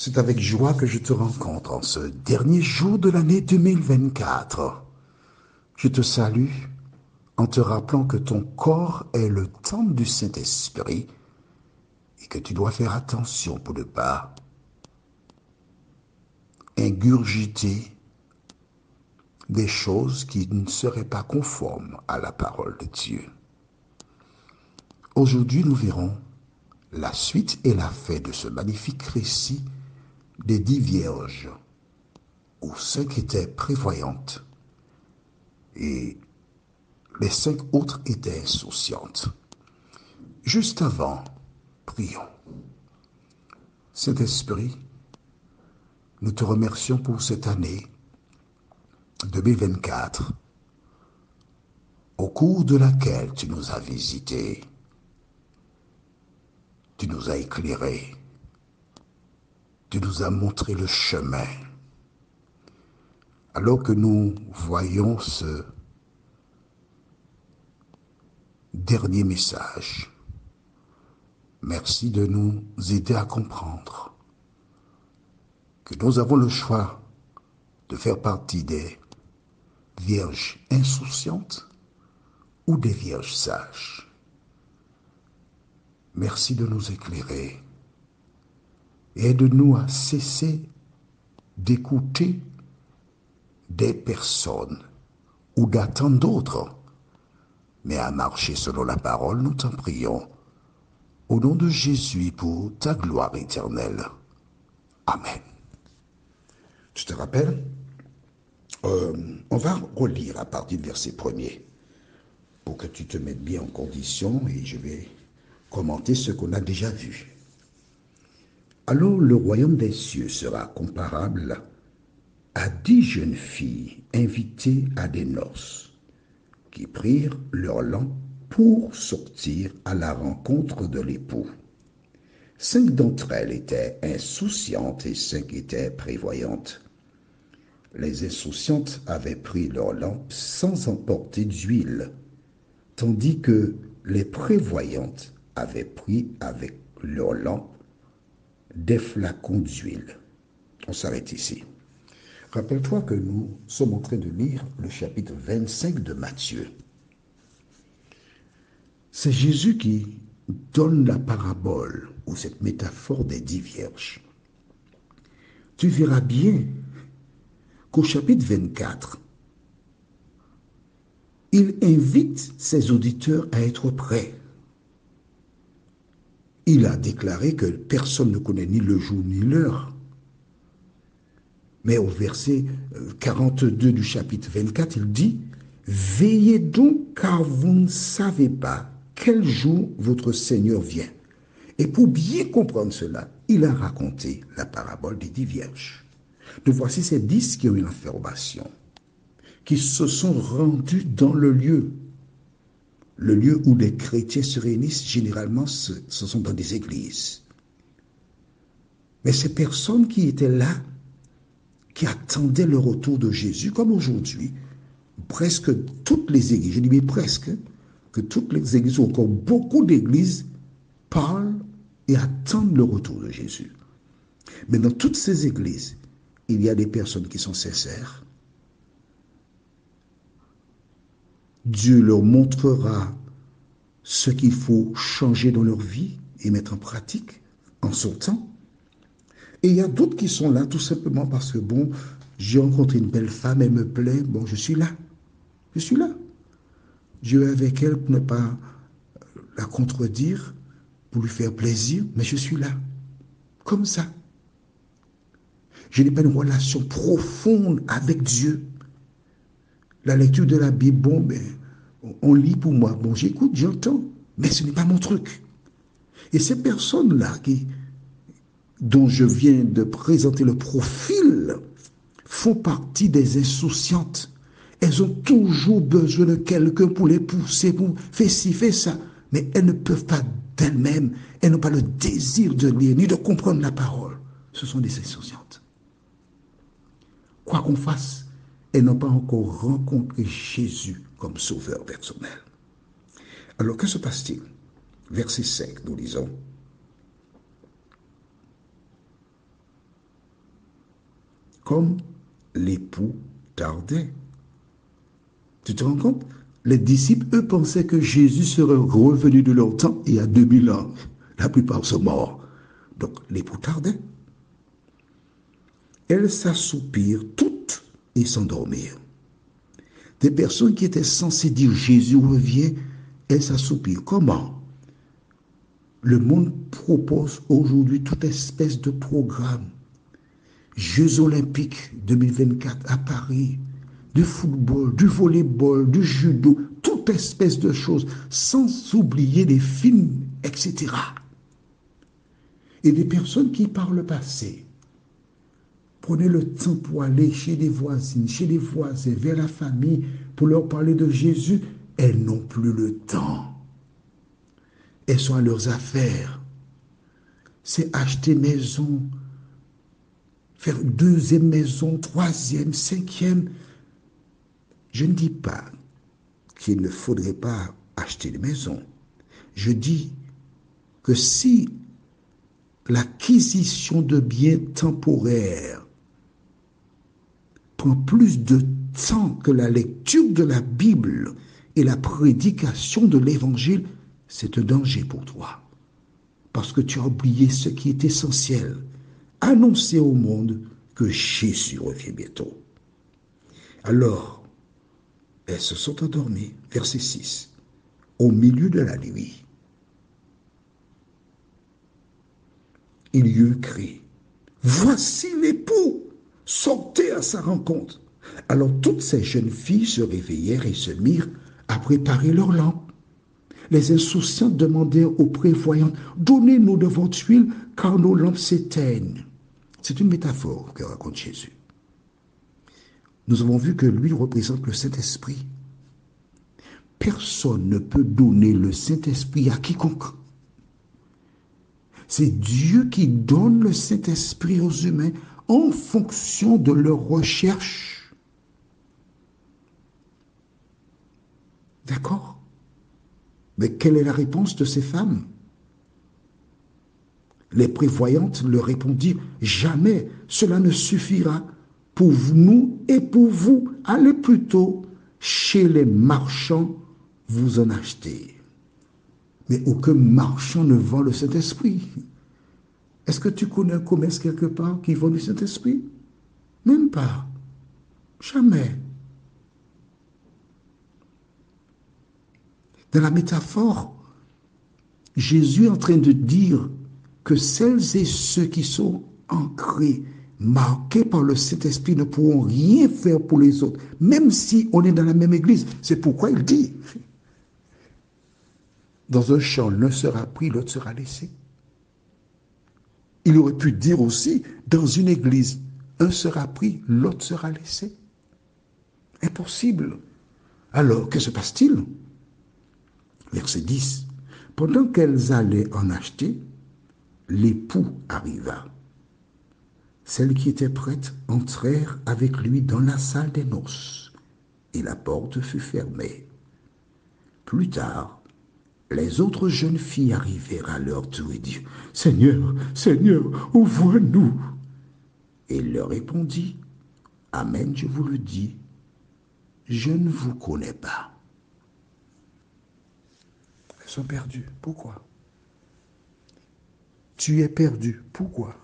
C'est avec joie que je te rencontre en ce dernier jour de l'année 2024. Je te salue en te rappelant que ton corps est le temple du Saint-Esprit et que tu dois faire attention pour ne pas ingurgiter des choses qui ne seraient pas conformes à la parole de Dieu. Aujourd'hui, nous verrons la suite et la fin de ce magnifique récit des 10 vierges, où 5 étaient prévoyantes et les 5 autres étaient insouciantes. Juste avant, prions. Saint-Esprit, nous te remercions pour cette année 2024, au cours de laquelle tu nous as visités, tu nous as éclairés, tu nous as montré le chemin. Alors que nous voyons ce dernier message, merci de nous aider à comprendre que nous avons le choix de faire partie des vierges insouciantes ou des vierges sages. Merci de nous éclairer et aide-nous à cesser d'écouter des personnes ou d'attendre d'autres, mais à marcher selon la parole, nous t'en prions, au nom de Jésus pour ta gloire éternelle. Amen. Tu te rappelles? On va relire à partir du verset 1er pour que tu te mettes bien en condition et je vais commenter ce qu'on a déjà vu. Alors le royaume des cieux sera comparable à 10 jeunes filles invitées à des noces qui prirent leur lampe pour sortir à la rencontre de l'époux. 5 d'entre elles étaient insouciantes et 5 étaient prévoyantes. Les insouciantes avaient pris leur lampe sans emporter d'huile, tandis que les prévoyantes avaient pris avec leur lampe des flacons d'huile. On s'arrête ici. Rappelle-toi que nous sommes en train de lire le chapitre 25 de Matthieu. C'est Jésus qui donne la parabole ou cette métaphore des 10 vierges. Tu verras bien qu'au chapitre 24, il invite ses auditeurs à être prêts. Il a déclaré que personne ne connaît ni le jour ni l'heure. Mais au verset 42 du chapitre 24, il dit « Veillez donc car vous ne savez pas quel jour votre Seigneur vient. » Et pour bien comprendre cela, il a raconté la parabole des 10 vierges. Donc voici ces 10 qui ont une information, qui se sont rendus dans le lieu où les chrétiens se réunissent. Généralement, ce sont dans des églises. Mais ces personnes qui étaient là, qui attendaient le retour de Jésus, comme aujourd'hui, presque toutes les églises, je dis bien presque, que toutes les églises, ou encore beaucoup d'églises, parlent et attendent le retour de Jésus. Mais dans toutes ces églises, il y a des personnes qui sont sincères. Dieu leur montrera ce qu'il faut changer dans leur vie et mettre en pratique en son temps. Et il y a d'autres qui sont là tout simplement parce que, bon, j'ai rencontré une belle femme, elle me plaît, bon, je suis là. Je suis là. Dieu est avec elle pour ne pas la contredire, pour lui faire plaisir, mais je suis là. Comme ça. Je n'ai pas une relation profonde avec Dieu. La lecture de la Bible, bon, ben, on lit pour moi. Bon, j'écoute, j'entends, mais ce n'est pas mon truc. Et ces personnes-là dont je viens de présenter le profil font partie des insouciantes. Elles ont toujours besoin de quelqu'un pour les pousser, pour faire ci, faire ça. Mais elles ne peuvent pas d'elles-mêmes, elles n'ont pas le désir de lire ni de comprendre la parole. Ce sont des insouciantes. Quoi qu'on fasse, elles n'ont pas encore rencontré Jésus comme sauveur personnel. Alors que se passe-t-il? Verset 5, nous lisons. comme l'époux tardait. Tu te rends compte? Les disciples, eux, pensaient que Jésus serait revenu de leur temps il y a 2000 ans. La plupart sont morts. Donc, l'époux tardait. Elles s'assoupirent toutes et s'endormirent. Des personnes qui étaient censées dire Jésus revient, elles s'assoupirent. Comment? Le monde propose aujourd'hui toute espèce de programme. Jeux olympiques 2024 à Paris, du football, du volleyball, du judo, toute espèce de choses, sans oublier les films, etc. Et des personnes qui, par le passé, prenaient le temps pour aller chez les voisines, chez les voisins, vers la famille, pour leur parler de Jésus, elles n'ont plus le temps. Elles sont à leurs affaires. C'est acheter maison, faire deuxième maison, troisième, cinquième. Je ne dis pas qu'il ne faudrait pas acheter une maison. Je dis que si l'acquisition de biens temporaires prend plus de temps que la lecture de la Bible et la prédication de l'Évangile, c'est un danger pour toi. Parce que tu as oublié ce qui est essentiel. Annoncer au monde que Jésus revient bientôt. Alors, elles se sont endormies, verset 6, au milieu de la nuit. Il y eut cri, voici l'époux, sortez à sa rencontre. Alors toutes ces jeunes filles se réveillèrent et se mirent à préparer leurs lampes. Les insouciantes demandèrent aux prévoyantes, donnez-nous de votre huile, car nos lampes s'éteignent. C'est une métaphore que raconte Jésus. Nous avons vu que lui représente le Saint-Esprit. Personne ne peut donner le Saint-Esprit à quiconque. C'est Dieu qui donne le Saint-Esprit aux humains en fonction de leur recherche. D'accord? Mais quelle est la réponse de ces femmes? Les prévoyantes leur répondirent, jamais cela ne suffira pour nous et pour vous. Allez plutôt chez les marchands vous en acheter. Mais aucun marchand ne vend le Saint-Esprit. Est-ce que tu connais un commerce quelque part qui vend le Saint-Esprit? Même pas. Jamais. Dans la métaphore, Jésus est en train de dire que celles et ceux qui sont ancrés, marqués par le Saint-Esprit, ne pourront rien faire pour les autres, même si on est dans la même église. C'est pourquoi il dit, dans un champ, l'un sera pris, l'autre sera laissé. Il aurait pu dire aussi, dans une église, un sera pris, l'autre sera laissé. Impossible. Alors, que se passe-t-il? Verset 10. Pendant qu'elles allaient en acheter, l'époux arriva. Celles qui étaient prêtes entrèrent avec lui dans la salle des noces, et la porte fut fermée. Plus tard, les autres jeunes filles arrivèrent à leur tour et dirent, « Seigneur, Seigneur, ouvre-nous » Et il leur répondit, « Amen, je vous le dis, je ne vous connais pas. » Elles sont perdues. Pourquoi? Tu es perdu. Pourquoi?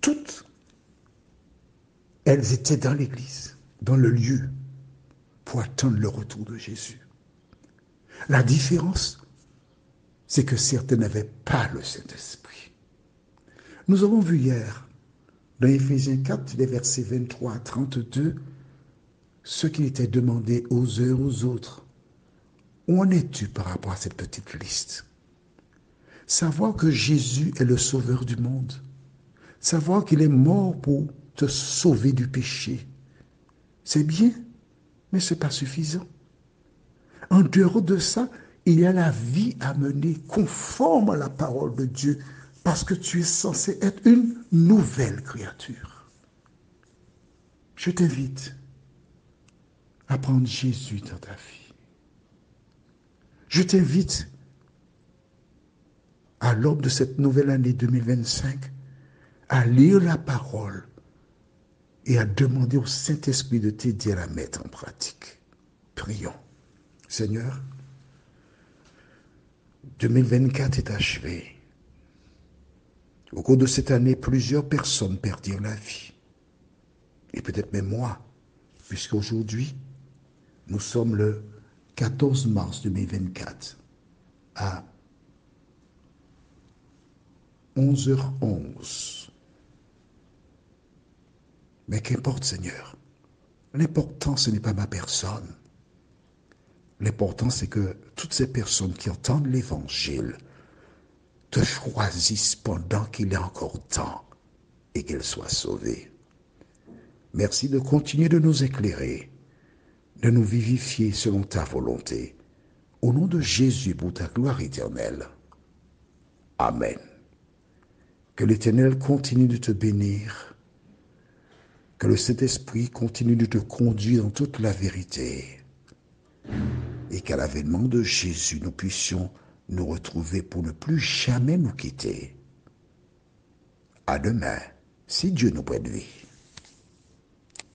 Toutes, elles étaient dans l'église, dans le lieu, pour attendre le retour de Jésus. La différence, c'est que certains n'avaient pas le Saint-Esprit. Nous avons vu hier, dans Éphésiens 4, les versets 23 à 32, ce qui était demandé aux uns aux autres. Où en es-tu par rapport à cette petite liste? Savoir que Jésus est le sauveur du monde. Savoir qu'il est mort pour te sauver du péché. C'est bien, mais ce n'est pas suffisant. En dehors de ça, il y a la vie à mener conforme à la parole de Dieu, parce que tu es censé être une nouvelle créature. Je t'invite à prendre Jésus dans ta vie. Je t'invite, à l'aube de cette nouvelle année 2025, à lire la parole et à demander au Saint-Esprit de t'aider à la mettre en pratique. Prions. Seigneur, 2024 est achevé. Au cours de cette année, plusieurs personnes perdirent la vie. Et peut-être même moi, puisqu'aujourd'hui, nous sommes le 14 mars 2024 à 11h11. Mais qu'importe, Seigneur. L'important, ce n'est pas ma personne. L'important, c'est que toutes ces personnes qui entendent l'Évangile te choisissent pendant qu'il est encore temps et qu'elles soient sauvées. Merci de continuer de nous éclairer, de nous vivifier selon ta volonté. Au nom de Jésus pour ta gloire éternelle. Amen. Que l'Éternel continue de te bénir, que le Saint-Esprit continue de te conduire dans toute la vérité et qu'à l'avènement de Jésus, nous puissions nous retrouver pour ne plus jamais nous quitter. À demain, si Dieu nous prête vie.